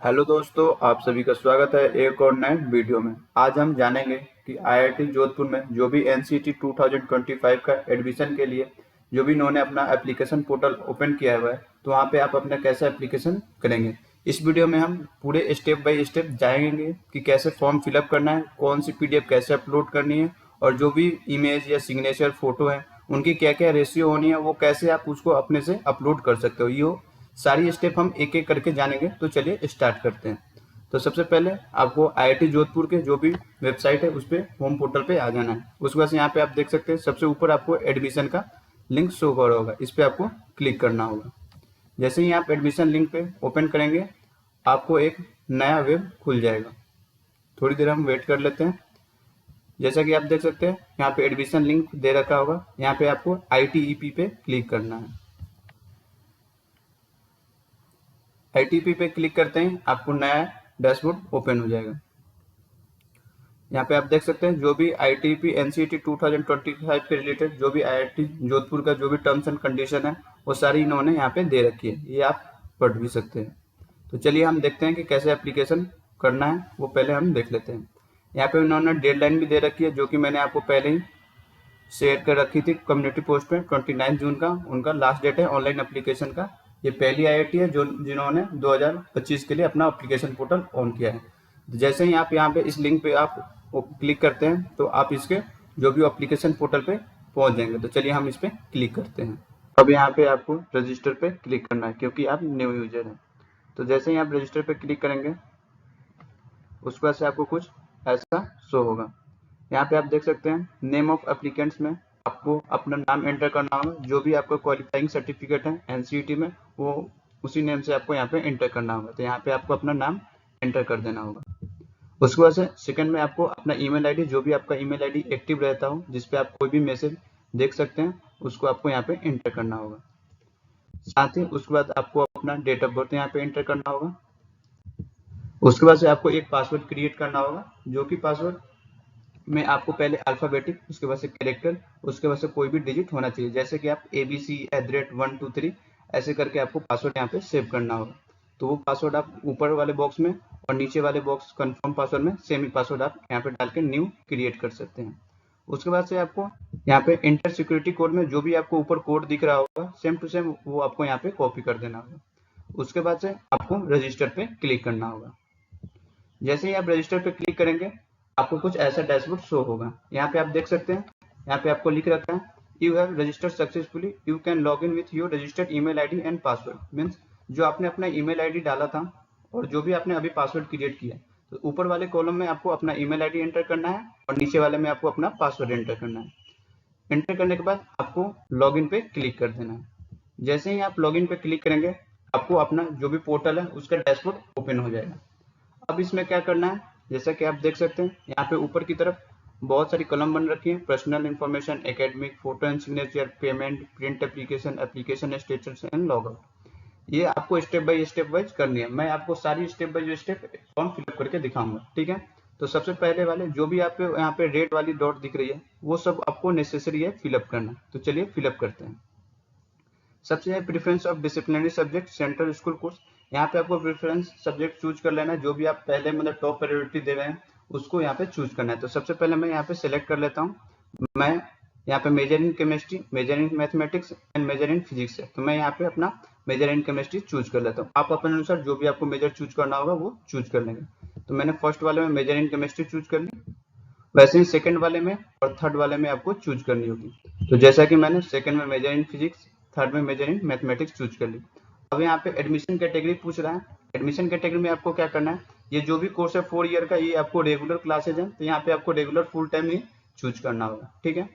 Hello दोस्तों, आप सभी का स्वागत है एक और नए वीडियो में। आज हम जानेंगे कि आईआईटी जोधपुर में जो भी एनसीटी 2025 का एडमिशन के लिए जो भी इन्होंने अपना एप्लीकेशन पोर्टल ओपन किया हुआ है, तो वहाँ पे आप अपना कैसे एप्लीकेशन करेंगे। इस वीडियो में हम पूरे स्टेप बाय स्टेप जाएंगे कि कैसे फॉर्म फिलअप करना है, कौन सी पीडीएफ कैसे अपलोड करनी है, और जो भी इमेज या सिग्नेचर फोटो है उनकी क्या क्या रेशियो होनी है, वो कैसे आप उसको अपने से अपलोड कर सकते हो। ये सारी स्टेप हम एक एक करके जानेंगे। तो चलिए स्टार्ट करते हैं। तो सबसे पहले आपको आईआईटी जोधपुर के जो भी वेबसाइट है उस पर होम पोर्टल पे आ जाना है। उसके बाद यहाँ पे आप देख सकते हैं सबसे ऊपर आपको एडमिशन का लिंक शो कर रहा होगा, इस पर आपको क्लिक करना होगा। जैसे ही आप एडमिशन लिंक पे ओपन करेंगे आपको एक नया वेब खुल जाएगा। थोड़ी देर हम वेट कर लेते हैं। जैसा कि आप देख सकते हैं यहाँ पे एडमिशन लिंक दे रखा होगा, यहाँ पे आपको ITEP पे क्लिक करना है। ITP पे क्लिक करते ही आपको नया डैशबोर्ड ओपन हो जाएगा। यहाँ पे आप देख सकते हैं जो भी ITP NCET 2025 के रिलेटेड जो भी IIT जोधपुर का जो भी टर्म्स एंड कंडीशन है वो सारी इन्होंने यहाँ पे दे रखी है, ये आप पढ़ भी सकते हैं। तो चलिए हम देखते हैं कि कैसे एप्लीकेशन करना है, वो पहले हम देख लेते हैं। यहाँ पे इन्होंने डेडलाइन भी दे रखी है जो कि मैंने आपको पहले ही शेयर कर रखी थी कम्युनिटी पोस्ट पे। 29 जून का उनका लास्ट डेट है ऑनलाइन एप्लीकेशन का। ये पहली आईआईटी है जो जिन्होंने 2025 के लिए अपना एप्लीकेशन पोर्टल ऑन किया है। जैसे ही आप यहाँ पे इस लिंक पे आप क्लिक करते हैं तो आप इसके जो भी एप्लीकेशन पोर्टल पे पहुंच जाएंगे। तो चलिए हम इस पे क्लिक करते हैं। अब यहाँ पे आपको रजिस्टर पे क्लिक करना है क्योंकि आप न्यू यूजर हैं। तो जैसे ही आप रजिस्टर पे क्लिक करेंगे उसके बाद से आपको कुछ ऐसा शो होगा। यहाँ पे आप देख सकते हैं नेम ऑफ एप्लीकेंट्स में आपको अपना नाम एंटर करना होगा। जो भी आपका क्वालिफाइंग सर्टिफिकेट है एनसीईटी में वो उसी नेम से आपको यहाँ पे एंटर करना होगा। तो यहाँ पे आपको अपना नाम एंटर कर देना होगा। उसके बाद से सेकंड में आपको अपना ईमेल आईडी, जो भी आपका ईमेल आईडी एक्टिव रहता हो जिसपे आप कोई भी मैसेज देख सकते हैं, उसको आपको यहाँ पे एंटर करना होगा। साथ ही उसके बाद आपको अपना डेट ऑफ बर्थ यहाँ पे एंटर करना होगा। उसके बाद से आपको एक पासवर्ड क्रिएट करना होगा, जो कि पासवर्ड में आपको पहले अल्फाबेटिक, उसके बाद से कैरेक्टर, उसके बाद से कोई भी डिजिट होना चाहिए। जैसे कि आप ABC@123 ऐसे करके आपको पासवर्ड यहाँ पे सेव करना होगा। तो वो पासवर्ड आप ऊपर वाले बॉक्स में और नीचे वाले बॉक्स कंफर्म पासवर्ड में सेम ही पासवर्ड आप यहाँ पे डाल के न्यू क्रिएट कर सकते हैं। उसके बाद से आपको यहाँ पे इंटर सिक्योरिटी कोड में जो भी आपको ऊपर कोड दिख रहा होगा सेम टू सेम वो आपको यहाँ पे कॉपी कर देना होगा। उसके बाद से आपको रजिस्टर पे क्लिक करना होगा। जैसे ही आप रजिस्टर पे क्लिक करेंगे आपको कुछ ऐसा डैशबोर्ड शो होगा। यहाँ पे आप देख सकते हैं, यहाँ पे आपको लिख रखा है you have registered successfully, you can log in with your registered email ID and password. Means जो आपने अपना ईमेल आईडी डाला था और जो भी आपने अभी पासवर्ड क्रिएट किया, तो ऊपर वाले कॉलम में आपको अपना ईमेल आईडी एंटर करना है और नीचे वाले में आपको अपना पासवर्ड एंटर करना है। एंटर करने के बाद आपको लॉग इन पे क्लिक कर देना है। जैसे ही आप लॉग इन पे क्लिक करेंगे आपको अपना जो भी पोर्टल है उसका डैशबोर्ड ओपन हो जाएगा। अब इसमें क्या करना है, जैसा कि आप देख सकते हैं यहाँ पे ऊपर की तरफ बहुत सारी कॉलम बन रखी है। Personal information, academic, photo and signature, payment, print application, application status and log out. ये आपको स्टेप बाय स्टेप वाइज करनी है। मैं आपको सारी step by step form fill up करके दिखाऊंगा, ठीक है। तो सबसे पहले वाले जो भी आपको यहाँ पे रेड वाली डॉट दिख रही है वो सब आपको नेसेसरी है फिलअप करना। तो चलिए फिलअप करते हैं। सबसे है preference of disciplinary subject central school course. यहाँ पे आपको प्रेफरेंस सब्जेक्ट चूज कर लेना है, जो भी आप पहले मतलब टॉप प्रायोरिटी दे रहे हैं उसको यहाँ पे चूज करना है। तो सबसे पहले मैं यहाँ पे सिलेक्ट कर लेता हूँ। मैं यहाँ पे major in chemistry, major in mathematics and major in physics है, तो मैं यहाँ पे अपना मेजर इन केमिस्ट्री चूज कर लेता हूँ। आप अपने अनुसार जो भी आपको मेजर चूज करना होगा वो चूज कर लेंगे। तो मैंने फर्स्ट वाले में मेजर इन केमिस्ट्री चूज कर ली, वैसे ही सेकंड वाले में और थर्ड वाले में आपको चूज करनी होगी। तो जैसा कि मैंने सेकंड में मेजर इन फिजिक्स, थर्ड में मेजर इन मैथमेटिक्स चूज कर ली। अब यहाँ पे एडमिशन कैटेगरी पूछ रहा है। एडमिशन कैटेगरी में आपको क्या करना है, ये जो भी कोर्स है 4 ईयर का, ये आपको रेगुलर क्लासेज है, तो यहाँ पे आपको रेगुलर फुल टाइम ही चूज करना होगा, ठीक है।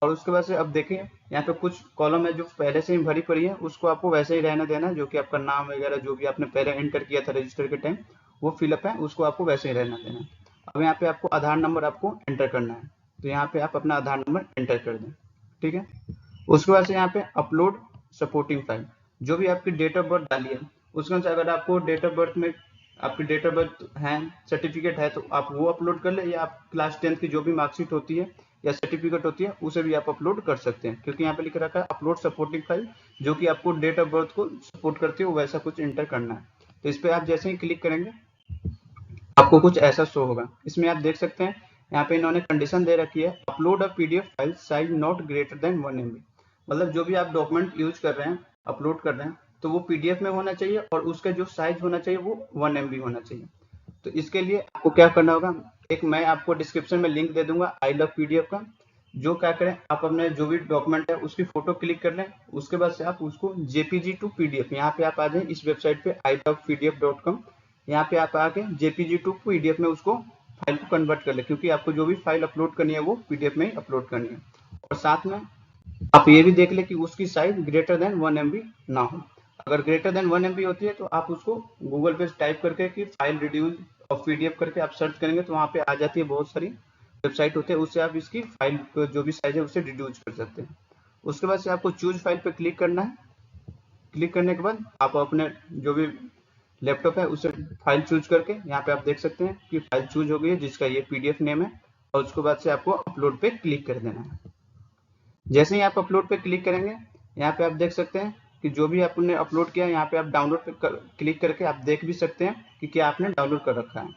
और उसके बाद से अब देखिए यहाँ पे कुछ कॉलम है जो पहले से ही भरी पड़ी है, उसको आपको वैसे ही रहने देना है। जो कि आपका नाम वगैरह जो भी आपने पहले एंटर किया था रजिस्टर के टाइम वो फिलअप है, उसको आपको वैसे ही रहना देना है। अब यहाँ पे आपको आधार नंबर आपको एंटर करना है, तो यहाँ पे आप अपना आधार नंबर एंटर कर दें, ठीक है। उसके बाद से यहाँ पे अपलोड सपोर्टिंग फाइल, जो भी आपकी डेट ऑफ बर्थ डाली है उसके अनुसार अगर आपको डेट ऑफ बर्थ में आपकी डेट ऑफ बर्थ है, सर्टिफिकेट है, तो आप वो अपलोड कर ले, या आप क्लास 10th की जो भी मार्कशीट होती है या सर्टिफिकेट होती है उसे भी आप अपलोड कर सकते हैं। क्योंकि यहाँ पे लिख रखा है अपलोड सपोर्टिंग फाइल, जो कि आपको डेट ऑफ बर्थ को सपोर्ट करती है वैसा कुछ एंटर करना है। तो इस पर आप जैसे ही क्लिक करेंगे आपको कुछ ऐसा शो होगा। इसमें आप देख सकते हैं यहाँ पे इन्होंने कंडीशन दे रखी है, upload a PDF file size not greater than 1 MB। मतलब जो भी आप डॉक्यूमेंट यूज कर रहे हैं, अपलोड कर रहे हैं, तो वो पीडीएफ में होना चाहिए और उसका जो साइज होना चाहिए वो 1 MB होना चाहिए। तो इसके लिए आपको क्या करना होगा, एक मैं आपको डिस्क्रिप्शन में लिंक दे दूंगा आई लव पीडीएफ का। जो क्या करें, आप अपने जो भी डॉक्यूमेंट है उसकी फोटो क्लिक कर लें, उसके बाद से आप उसको जेपीजी टू पीडीएफ, यहाँ पे आप आ जाए इस वेबसाइट पे ilovepdf.com, यहाँ पे आप आके जेपीजी टू पीडीएफ में उसको फाइल को कन्वर्ट कर ले, क्योंकि आपको जो भी फाइल अपलोड करनी है वो पीडीएफ में ही अपलोड करनी है। और साथ में आप ये भी देख ले कि उसकी साइज ग्रेटर देन 1 MB ना हो। अगर ग्रेटर देन 1 MB होती है तो आप उसको गूगल पे टाइप करके कि फाइल रिड्यूस ऑफ पीडीएफ करके आप सर्च करेंगे तो वहाँ पे आ जाती है, बहुत सारी वेबसाइट होते हैं, उससे आप इसकी फाइल जो भी साइज है उसे रिड्यूस कर सकते हैं। उसके बाद से आपको चूज फाइल पे क्लिक करना है। क्लिक करने के बाद आप अपने जो भी लैपटॉप है उसे फाइल चूज करके यहाँ पे आप देख सकते हैं कि फाइल चूज हो गई है जिसका ये पीडीएफ नेम है, और उसके बाद से आपको अपलोड पे क्लिक कर देना है। जैसे ही आप अपलोड पे क्लिक करेंगे यहाँ पे आप देख सकते हैं कि जो भी आपने अपलोड किया है यहाँ पे आप डाउनलोड पे क्लिक करके आप देख भी सकते हैं कि क्या आपने डाउनलोड कर रखा है,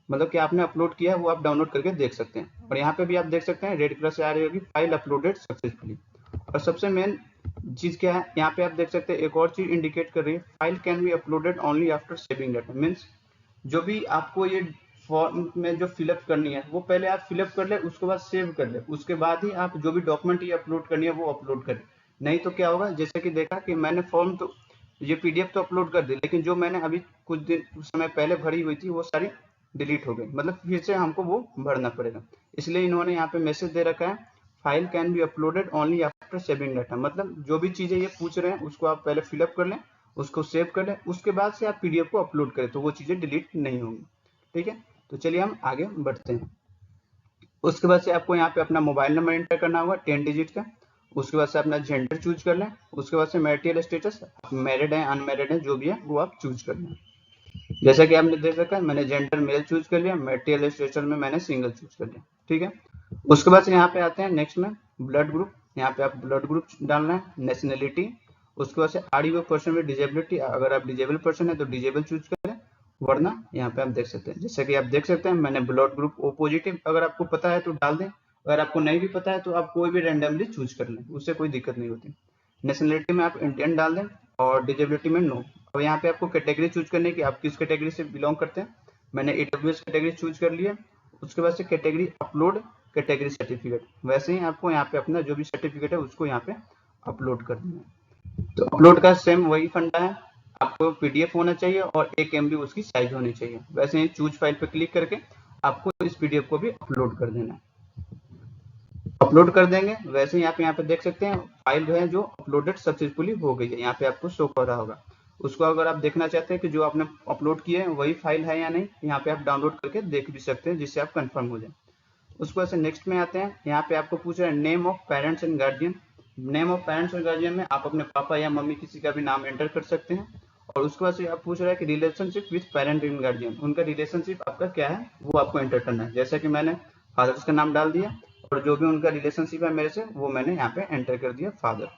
मतलब कि आपने अपलोड किया है वो आप डाउनलोड करके देख सकते हैं। और यहाँ पे भी आप देख सकते हैं रेड कलर से आ रही होगी फाइल अपलोडेड सक्सेसफुली। और सबसे मेन चीज क्या है, यहाँ पे आप देख सकते हैं एक और चीज इंडिकेट कर रही है, file can be uploaded only after saving data. Means जो भी आपको ये फॉर्म में जो फिलअप करनी है वो पहले आप फिलअप कर ले, उसके बाद सेव कर ले, उसके बाद ही आप जो भी डॉक्यूमेंट ये अपलोड करनी है वो अपलोड करें। नहीं तो क्या होगा, जैसे कि देखा कि मैंने फॉर्म तो ये पीडीएफ तो अपलोड कर दी, लेकिन जो मैंने अभी कुछ दिन समय पहले भरी हुई थी वो सारी डिलीट हो गई, मतलब फिर से हमको वो भरना पड़ेगा। इसलिए इन्होंने यहाँ पे मैसेज दे रखा है, file can be uploaded only after saving data. मतलब जो भी चीजें ये पूछ रहे हैं उसको आप पहले फिलअप कर लें, उसको सेव कर लें, उसके बाद से आप पीडीएफ को अपलोड करें तो वो चीजें डिलीट नहीं होंगी। ठीक है, तो चलिए हम आगे बढ़ते हैं। उसके बाद से आपको यहाँ पे अपना मोबाइल नंबर एंटर करना होगा 10 डिजिट का। उसके बाद से अपना जेंडर चूज कर लें। उसके बाद से मैरिटल स्टेटस, मैरिड है अनमैरिड है जो भी है वो आप चूज कर लें। जैसा कि आपने देख रखा है मैंने जेंडर मेल चूज कर लिया, मैरिटल स्टेटस में मैंने सिंगल चूज कर लिया। ठीक है, उसके बाद से यहाँ पे आते हैं नेक्स्ट में ब्लड ग्रुप। यहाँ पे आप ब्लड ग्रुप डालना है, नेशनलिटी, उसके बाद से are you person with disability, अगर आप डिजेबल पर्सन है तो डिजेबल चूज करें, वरना यहाँ पे आप देख सकते हैं, जैसे कि आप देख सकते हैं मैंने ब्लड ग्रुप ओ पॉजिटिव, अगर आपको पता है तो डाल दें, अगर आपको नहीं भी पता है तो आप कोई भी रैंडमली चूज कर लें, उससे कोई दिक्कत नहीं होती। नेशनलिटी में आप इंडियन डाल दें और डिजेबिलिटी में नो। अब यहाँ पे आपको कैटेगरी चूज करने की, आप किस कैटेगरी से बिलोंग करते हैं, मैंने ईडब्ल्यूएस कैटेगरी चूज कर लिया। उसके बाद से कैटेगरी अपलोड कैटेगरी सर्टिफिकेट, वैसे ही आपको यहाँ पे अपना जो भी सर्टिफिकेट है उसको यहाँ पे अपलोड कर देना है। तो अपलोड का सेम वही फंडा है, आपको पीडीएफ होना चाहिए और 1 MB उसकी साइज होनी चाहिए। वैसे ही चूज फाइल पे क्लिक करके आपको इस पीडीएफ को भी अपलोड कर देना है। अपलोड कर देंगे, वैसे ही आप यहाँ पे देख सकते हैं फाइल जो है जो अपलोडेड सक्सेसफुली हो गई है, यहाँ पे आपको शो कर रहा होगा। उसको अगर आप देखना चाहते हैं कि जो आपने अपलोड किए हैं वही फाइल है या नहीं, यहाँ पे आप डाउनलोड करके देख भी सकते हैं जिससे आप कंफर्म हो जाए। उसके बाद से नेक्स्ट में आते हैं, यहाँ पे आपको पूछ रहा है name of parents and guardian. Name of parents और गार्जियन में आप अपने पापा या मम्मी किसी का भी नाम एंटर कर सकते हैं। और उसके बाद से आप पूछ रहा है कि relationship with parent and guardian, उनका रिलेशनशिप आपका क्या है वो आपको एंटर करना है। जैसा कि मैंने फादर्स का नाम डाल दिया और जो भी उनका रिलेशनशिप है मेरे से वो मैंने यहाँ पे एंटर कर दिया फादर।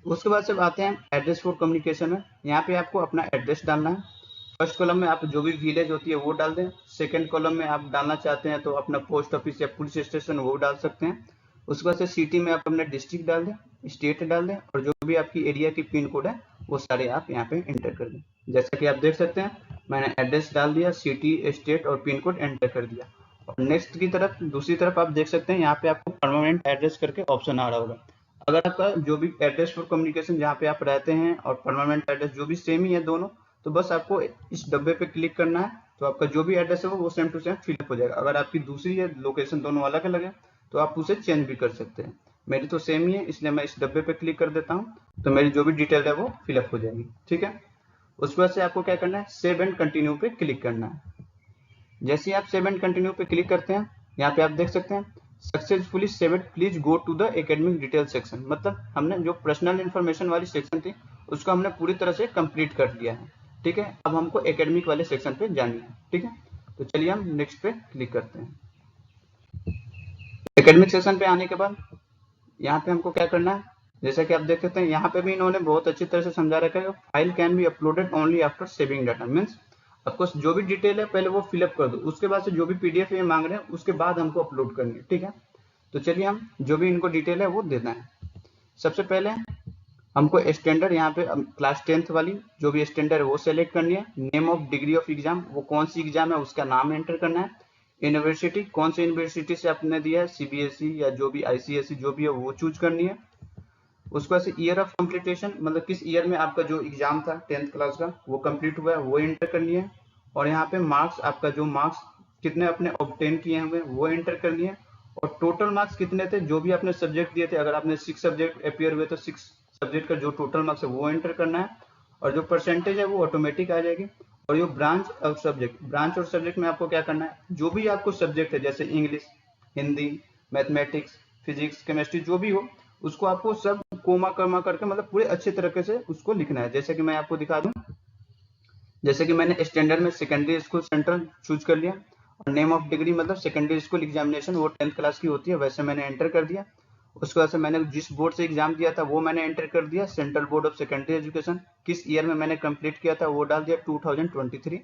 उसके बाद से आते हैं एड्रेस फॉर कम्युनिकेशन में, यहाँ पे आपको अपना एड्रेस डालना है। फर्स्ट कॉलम में आप जो भी विलेज होती है वो डाल दें, सेकंड कॉलम में आप डालना चाहते हैं तो अपना पोस्ट ऑफिस या पुलिस स्टेशन वो डाल सकते हैं। उसके बाद से सिटी में आप अपना डिस्ट्रिक्ट डाल दें, स्टेट डाल दें, और जो भी आपकी एरिया की पिन कोड है वो सारे आप यहाँ पे एंटर कर दें। जैसा कि आप देख सकते हैं मैंने एड्रेस डाल दिया, सिटी स्टेट और पिन कोड एंटर कर दिया। और नेक्स्ट की तरफ दूसरी तरफ आप देख सकते हैं यहाँ पे आपको परमानेंट एड्रेस करके ऑप्शन आ रहा होगा। अगर आपका जो भी एड्रेस फॉर कम्युनिकेशन जहाँ पे आप रहते हैं और परमानेंट एड्रेस जो भी सेम ही है दोनों, तो बस आपको इस डब्बे पे क्लिक करना है, तो आपका जो भी एड्रेस है वो सेम टू सेम फिलअप हो जाएगा। अगर आपकी दूसरी है लोकेशन दोनों अलग अलग है तो आप उसे चेंज भी कर सकते हैं। मेरी तो सेम ही है इसलिए मैं इस डब्बे पे क्लिक कर देता हूँ, तो मेरी जो भी डिटेल है वो फिलअप हो जाएगी। ठीक है, उसके बाद से आपको क्या करना है, सेव एंड कंटिन्यू पे क्लिक करना है। जैसे ही आप सेव एंड कंटिन्यू पे क्लिक करते हैं यहाँ पे आप देख सकते हैं successfully saved, please go to the academic detail section. मतलब हमने जो पर्सनल इन्फॉर्मेशन वाली सेक्शन थी उसको हमने पूरी तरह से कंप्लीट कर दिया है। ठीक है, अब हमको एकेडमिक वाले सेक्शन पे जानी है। ठीक है, तो चलिए हम नेक्स्ट पे क्लिक करते हैं। एकेडमिक सेक्शन पे आने के बाद यहाँ पे हमको क्या करना है, जैसा कि आप देख सकते हैं यहाँ पे भी इन्होंने बहुत अच्छी तरह से समझा रखा है, file can be uploaded only after saving data. Means आपको जो भी डिटेल है पहले वो फिलअप कर दो, उसके बाद से जो भी पीडीएफ ये मांग रहे हैं उसके बाद हमको अपलोड करनी है, ठीक है। तो चलिए हम जो भी इनको डिटेल है वो देना है। सबसे पहले हमको स्टैंडर्ड यहाँ पे क्लास 10th वाली जो भी स्टैंडर्ड है वो सेलेक्ट करनी है। Name of degree of exam, वो कौन सी एग्जाम है उसका नाम एंटर करना है। यूनिवर्सिटी, कौन सी यूनिवर्सिटी से आपने दिया है, सीबीएसई या जो भी आईसीएसई जो भी है वो चूज करनी है। उसके बाद से ईयर ऑफ कंप्लीटेशन, मतलब किस ईयर में आपका जो एग्जाम था 10th क्लास का वो कंप्लीट हुआ है वो एंटर करनी है। और यहाँ पे मार्क्स, आपका जो मार्क्स कितने अपने ऑब्टेन किए हुए वो एंटर करनी है। और टोटल मार्क्स कितने थे जो भी आपने सब्जेक्ट दिए थे, अगर आपने 6 सब्जेक्ट अपियर हुए तो 6 सब्जेक्ट का जो टोटल मार्क्स है वो एंटर करना है। और जो परसेंटेज है वो ऑटोमेटिक आ जाएगी। और जो ब्रांच और सब्जेक्ट, ब्रांच और सब्जेक्ट में आपको क्या करना है, जो भी आपको सब्जेक्ट है जैसे English, Hindi, mathematics, physics, chemistry जो भी हो, उसको आपको सब कोमा कर्मा करके मतलब पूरे अच्छे तरीके से उसको लिखना है। जैसे कि मैं आपको दिखा दूं, जैसे कि मैंने स्टैंडर्ड में सेकेंडरी स्कूल सेंट्रल चूज कर लिया, और नेम ऑफ डिग्री मतलब सेकेंडरी स्कूल एग्जामिनेशन वो 10th क्लास की होती है वैसे मैंने एंटर कर दिया। उसके बाद से मैंने जिस बोर्ड से एग्जाम दिया था वो मैंने एंटर कर दिया, central board of secondary education. किस ईयर में मैंने कंप्लीट किया था वो डाल दिया 2023।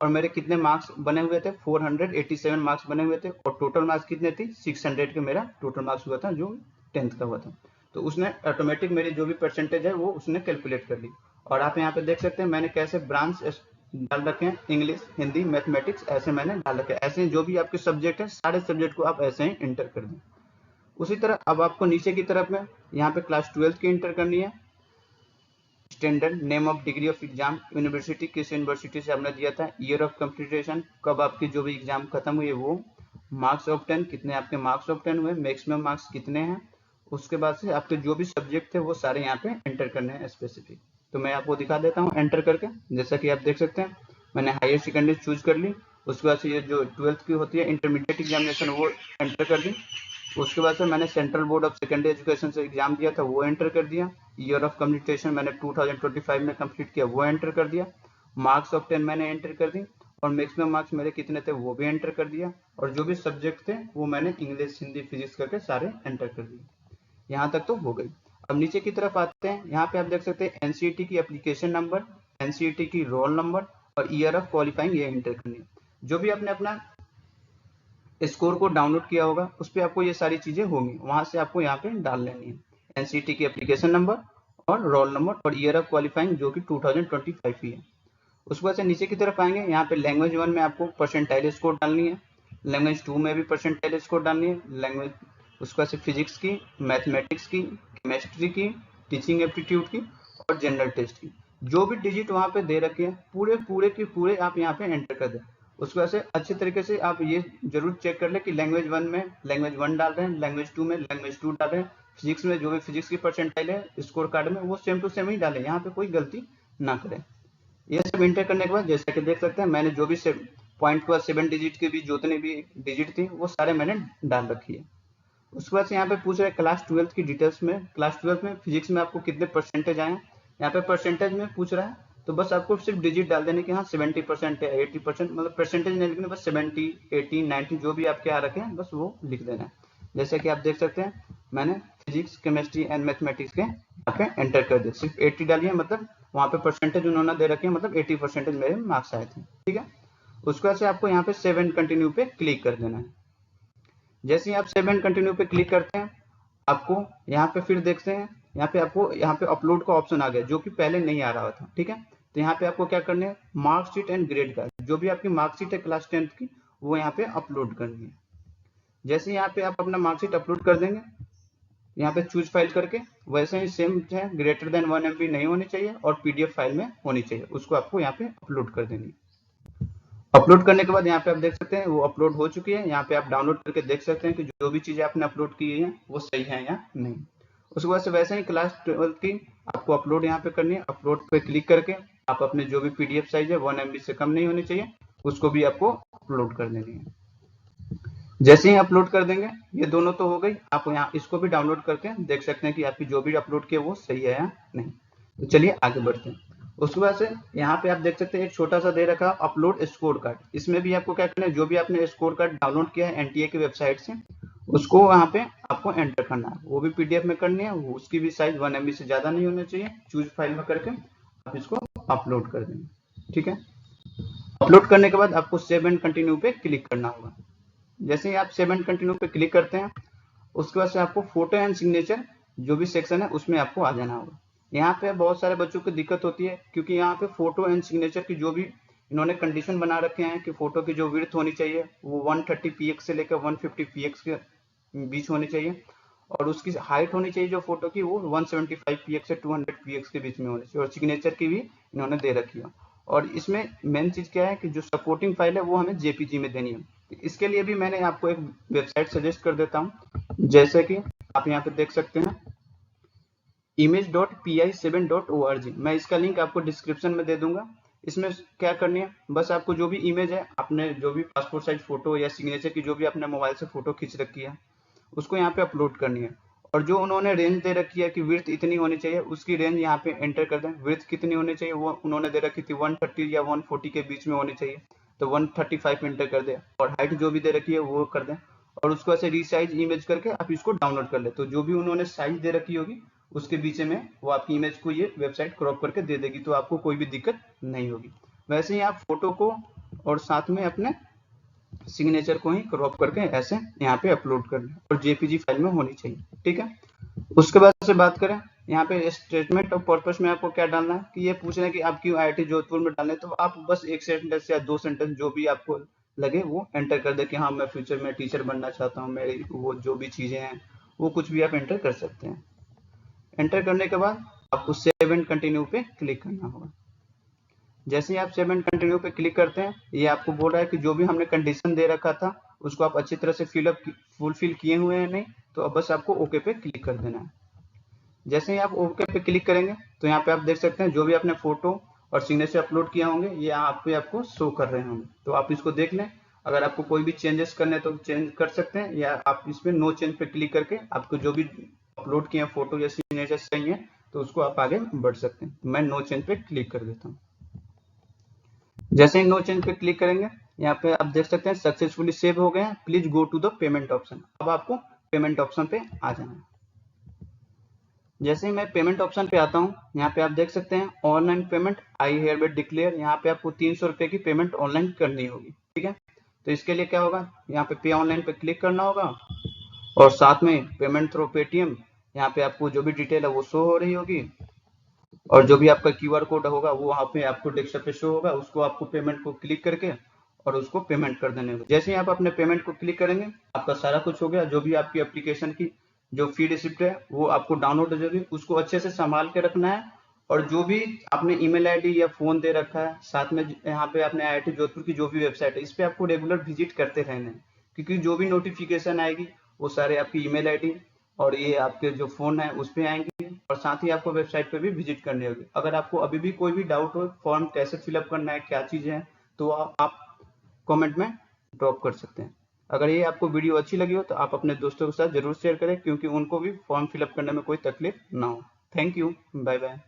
और मेरे कितने मार्क्स बने हुए थे, 487 मार्क्स बने हुए थे। और टोटल मार्क्स कितने थे, 600 के मेरा टोटल मार्क्स हुआ था जो 10th का हुआ था। तो उसने ऑटोमेटिक मेरी जो भी परसेंटेज है वो उसने कैलकुलेट कर ली। और आप यहाँ पे देख सकते हैं मैंने कैसे ब्रांच डाल रखे हैं, इंग्लिश, हिंदी, मैथमेटिक्स ऐसे मैंने डाल रखे हैं। ऐसे जो भी आपके सब्जेक्ट है सारे सब्जेक्ट को आप ऐसे ही इंटर कर दें। उसी तरह अब आपको नीचे की तरफ में यहाँ पे क्लास 12th की इंटर करनी है। Standard, name of degree of exam, university किस यूनिवर्सिटी से आपने दिया था, ईयर ऑफ कंप्लीटेशन कब आपकी जो भी एग्जाम खत्म हुई है वो, मार्क्स ऑफ 10 कितने आपके मार्क्स ऑफ 10 हुए, मैक्सिमम मार्क्स कितने हैं। उसके बाद से आपके जो भी सब्जेक्ट थे वो सारे यहाँ पे एंटर करने हैं स्पेसिफिक। तो मैं आपको दिखा देता हूँ एंटर करके। जैसा कि आप देख सकते हैं मैंने हायर सेकेंडरी चूज कर ली। उसके बाद से ये जो 12th की होती है इंटरमीडिएट एग्जामिनेशन वो एंटर कर दी। उसके बाद से मैंने central board of secondary education से एग्जाम दिया था वो एंटर कर दिया। ईयर ऑफ कंप्लीटेशन मैंने 2025 में कंप्लीट किया वो एंटर कर दिया। मार्क्स ऑफ 10 मैंने एंटर कर दी। और मैक्सिमम मार्क्स मेरे कितने थे वो भी एंटर कर दिया। और जो भी सब्जेक्ट थे वो मैंने इंग्लिश, हिंदी, फिजिक्स करके सारे एंटर कर दिए। यहाँ तक तो हो गई। अब नीचे की तरफ आते हैं, यहाँ पे आप देख सकते हैं एनसीईटी की एप्लीकेशन नंबर, एनसीईटी की रोल नंबर और ईयर ऑफ क्वालिफाइंग ये एंटर करनी है। जो भी आपने अपना स्कोर को डाउनलोड किया होगा उस पर आपको ये सारी चीजें होंगी, वहां से आपको यहाँ पे डाल लेनी है। एनसीटी की एप्लीकेशन नंबर और रोल नंबर और ईयर ऑफ क्वालिफाइंग जो कि 2025 ही है। उसके बाद से नीचे की तरफ आएंगे, यहाँ पे लैंग्वेज 1 में आपको परसेंटाइल स्कोर डालनी है, लैंग्वेज 2 में भी परसेंटाइल स्कोर डालनी है, लैंग्वेज उसके बाद से फिजिक्स की, मैथमेटिक्स की, केमिस्ट्री की, टीचिंग एप्टीट्यूड की और जनरल टेस्ट की। जो भी डिजिट वहाँ पे दे रखे हैं पूरे पूरे के पूरे आप यहाँ पे एंटर कर दें। उसके बाद से अच्छे तरीके से आप ये जरूर चेक कर ले कि लैंग्वेज 1 में लैंग्वेज 1 डाल रहे हैं, लैंग्वेज 2 में लैंग्वेज 2 डाल रहे हैं, फिजिक्स में जो भी फिजिक्स की परसेंटाइल है स्कोर कार्ड में वो सेम टू सेम ही डालें, यहाँ पे कोई गलती ना करें। ये सब इंटर करने के बाद जैसा कि देख सकते हैं मैंने जो भी पॉइंट पर 7 डिजिट की भी जितनी भी डिजिट थी वो सारे मैंने डाल रखी है। उसके बाद से यहाँ पे पूछ रहे हैं क्लास 12 की डिटेल्स में, क्लास 12 में फिजिक्स में आपको कितने परसेंटेज आए हैं, यहाँ पे परसेंटेज में पूछ रहा है। तो बस आपको सिर्फ डिजिट डाल देने की, हाँ 70% है 80%, मतलब परसेंटेज नहीं लिखना, बस 70, 80, 90 जो भी आपके आ रखे हैं बस वो लिख देना है। जैसे कि आप देख सकते हैं मैंने फिजिक्स, केमिस्ट्री एंड मैथमेटिक्स के यहाँ पे एंटर कर दिया, सिर्फ 80 डालिए, मतलब वहाँ पे परसेंटेज उन्होंने दे रखे हैं, मतलब 80% मेरे मार्क्स आए थे, ठीक है। उसके बाद से आपको यहाँ पे सेव एंड कंटिन्यू पे क्लिक कर देना है। जैसे ही आप सेव एंड कंटिन्यू पे क्लिक करते हैं आपको यहाँ पे फिर देखते हैं यहाँ पे आपको यहाँ पे अपलोड का ऑप्शन आ गया जो कि पहले नहीं आ रहा था, ठीक है। तो यहाँ पे आपको क्या करना है, मार्कशीट एंड ग्रेड कार्ड, जो भी आपकी मार्कशीट है क्लास 10th की वो यहाँ पे अपलोड करनी है। जैसे यहाँ पे आप अपना मार्कशीट अपलोड कर देंगे यहाँ पे चूज फाइल करके, वैसे ही सेम है, ग्रेटर देन 1 MB नहीं होनी चाहिए और पीडीएफ फाइल में होनी चाहिए, उसको आपको यहाँ पे अपलोड कर देनी है। अपलोड करने के बाद यहाँ पे आप देख सकते हैं वो अपलोड हो चुकी है। यहाँ पे आप डाउनलोड करके देख सकते हैं कि जो भी चीजें आपने अपलोड की है वो सही है या नहीं। उसके बाद से वैसे ही क्लास 12 की आपको अपलोड यहाँ पे करनी है। अपलोड पे क्लिक करके आप अपने जो भी पीडीएफ साइज है 1 MB से कम नहीं होनी चाहिए, उसको भी आपको अपलोड कर देनी है। जैसे ही अपलोड कर देंगे ये दोनों तो हो गई, आप यहाँ इसको भी डाउनलोड करके देख सकते हैं कि आपकी जो भी अपलोड किया वो सही है या नहीं। तो चलिए आगे बढ़ते हैं। उसके बाद से यहाँ पे आप देख सकते हैं एक छोटा सा दे रखा अपलोड स्कोर कार्ड, इसमें भी आपको क्या करना है, जो भी आपने स्कोर कार्ड डाउनलोड किया है एनटीए की वेबसाइट से उसको वहाँ पे आपको एंटर करना है, वो भी पीडीएफ में करनी है, उसकी भी साइज 1 MB से ज़्यादा नहीं होना चाहिए। चूज फाइल में करके आप इसको अपलोड कर देंगे। ठीक है, अपलोड करने के बाद आपको सेव एंड कंटिन्यू पे क्लिक करना होगा। जैसे ही आप सेव एंड कंटिन्यू पे क्लिक करते हैं, उसके बाद से आपको फोटो एंड सिग्नेचर जो भी सेक्शन है उसमें आपको आ जाना होगा। यहाँ पे बहुत सारे बच्चों को दिक्कत होती है, क्योंकि यहाँ पे फोटो एंड सिग्नेचर की जो भी इन्होंने कंडीशन बना रखे हैं कि फोटो की जो विड्थ होनी चाहिए वो 130 px से लेकर 150 px के बीच होनी चाहिए, और उसकी हाइट होनी चाहिए जो फोटो की वो 175 px से 200 px के बीच में होनी चाहिए, और सिग्नेचर की भी इन्होंने दे रखी है। और इसमें मेन चीज क्या है कि जो सपोर्टिंग फाइल है वो हमें जेपीजी में देनी है। इसके लिए भी मैंने आपको एक वेबसाइट सजेस्ट कर देता हूँ, जैसे कि आप यहाँ पे देख सकते हैं image.pi7.org। मैं इसका लिंक आपको डिस्क्रिप्शन में दे दूंगा। इसमें क्या करनी है, बस आपको जो भी इमेज है, आपने जो भी पासपोर्ट साइज फोटो या सिग्नेचर की जो भी अपने मोबाइल से फोटो खींच रखी है उसको यहाँ पे अपलोड करनी है, और जो उन्होंने रेंज दे रखी है कि विड्थ इतनी होनी चाहिए उसकी रेंज यहाँ पे एंटर कर दें। विड्थ कितनी होनी चाहिए वो उन्होंने दे रखी थी 130 या 140 के बीच में होनी चाहिए, तो 135 एंटर कर दें, और हाइट जो भी दे रखी है वो कर दें, और उसको ऐसे रीसाइज इमेज करके आप इसको डाउनलोड कर ले। तो जो भी उन्होंने साइज दे रखी होगी उसके बीच में वो आपकी इमेज को ये वेबसाइट क्रॉप करके दे देगी, तो आपको कोई भी दिक्कत नहीं होगी। वैसे ही आप फोटो को और साथ में अपने सिग्नेचर को ही क्रॉप करके ऐसे यहाँ पे अपलोड कर लें, और जेपीजी फाइल में होनी चाहिए। ठीक है, उसके बाद से बात करें यहाँ पे स्टेटमेंट ऑफ पर्पस में आपको क्या डालना है, कि ये पूछ रहे हैं कि आप क्यों आईआईटी जोधपुर में डालने, तो आप बस एक सेंटेंस या 2 सेंटेंस जो भी आपको लगे वो एंटर कर दे कि हाँ मैं फ्यूचर में टीचर बनना चाहता हूँ, मेरी वो जो भी चीजें हैं वो कुछ भी आप एंटर कर सकते हैं। एंटर करने के बाद आपको सेव एंड कंटिन्यू पे क्लिक करना होगा। जैसे ही आप सेव एंड कंटिन्यू पे क्लिक करते हैं, ये आपको बोल रहा है कि जो भी हमने कंडीशन दे रखा था उसको आप अच्छी तरह से फुलफिल किए हुए हैं नहीं, तो अब बस आपको ओके पे क्लिक कर देना है। जैसे ही आप ओके पे क्लिक करेंगे तो यहाँ पे आप देख सकते हैं जो भी आपने फोटो और सिग्नेचर अपलोड किया होंगे ये यहाँ पे आपको शो कर रहे होंगे, तो आप इसको देख लें। अगर आपको कोई भी चेंजेस करने तो चेंज कर सकते हैं, या आप इसमें नो चेंज पे क्लिक करके आपको जो भी अपलोड किए फोटो या सिग्नेचर सही है तो उसको आप आगे बढ़ सकते हैं। मैं नो चेंज पे क्लिक कर देता हूँ। जैसे ही नो चेंज पे क्लिक करेंगे यहाँ पे आप देख सकते हैं सक्सेसफुली सेव हो गए हैं, please go to the payment option. अब आपको पेमेंट ऑप्शन पे आ जाना है। जैसे ही मैं पेमेंट ऑप्शन पे आता हूँ, यहाँ पे आप देख सकते हैं ऑनलाइन पेमेंट आई हेयरबाय डिक्लेयर। यहाँ पे आपको 300 रुपए की पेमेंट ऑनलाइन करनी होगी। ठीक है, तो इसके लिए क्या होगा, यहाँ पे ऑनलाइन पे क्लिक करना होगा, और साथ में पेमेंट थ्रू पेटीएम यहाँ पे आपको जो भी डिटेल है वो शो हो रही होगी, और जो भी आपका क्यूआर कोड होगा वो वहाँ पे आपको डेस्कटॉप पे शो होगा, उसको आपको पेमेंट को क्लिक करके और उसको पेमेंट कर देने होगा। जैसे ही आप अपने पेमेंट को क्लिक करेंगे आपका सारा कुछ हो गया। जो भी आपकी एप्लीकेशन की जो फी रिसिप्ट है वो आपको डाउनलोड हो जाएगी, उसको अच्छे से संभाल के रखना है। और जो भी आपने ईमेल आईडी या फोन दे रखा है, साथ में यहाँ पे आपने आईआईटी जोधपुर की जो भी वेबसाइट है इस पे आपको रेगुलर विजिट करते रहना है, क्योंकि जो भी नोटिफिकेशन आएगी वो सारे आपकी ईमेल आईडी और ये आपके जो फोन है उस पे आएंगे, और साथ ही आपको वेबसाइट पे भी विजिट करनी होगी। अगर आपको अभी भी कोई भी डाउट हो फॉर्म कैसे फिलअप करना है क्या चीजें हैं, तो आप कमेंट में ड्रॉप कर सकते हैं। अगर ये आपको वीडियो अच्छी लगी हो तो आप अपने दोस्तों के साथ जरूर शेयर करें, क्योंकि उनको भी फॉर्म फिलअप करने में कोई तकलीफ ना हो। Thank you, bye bye.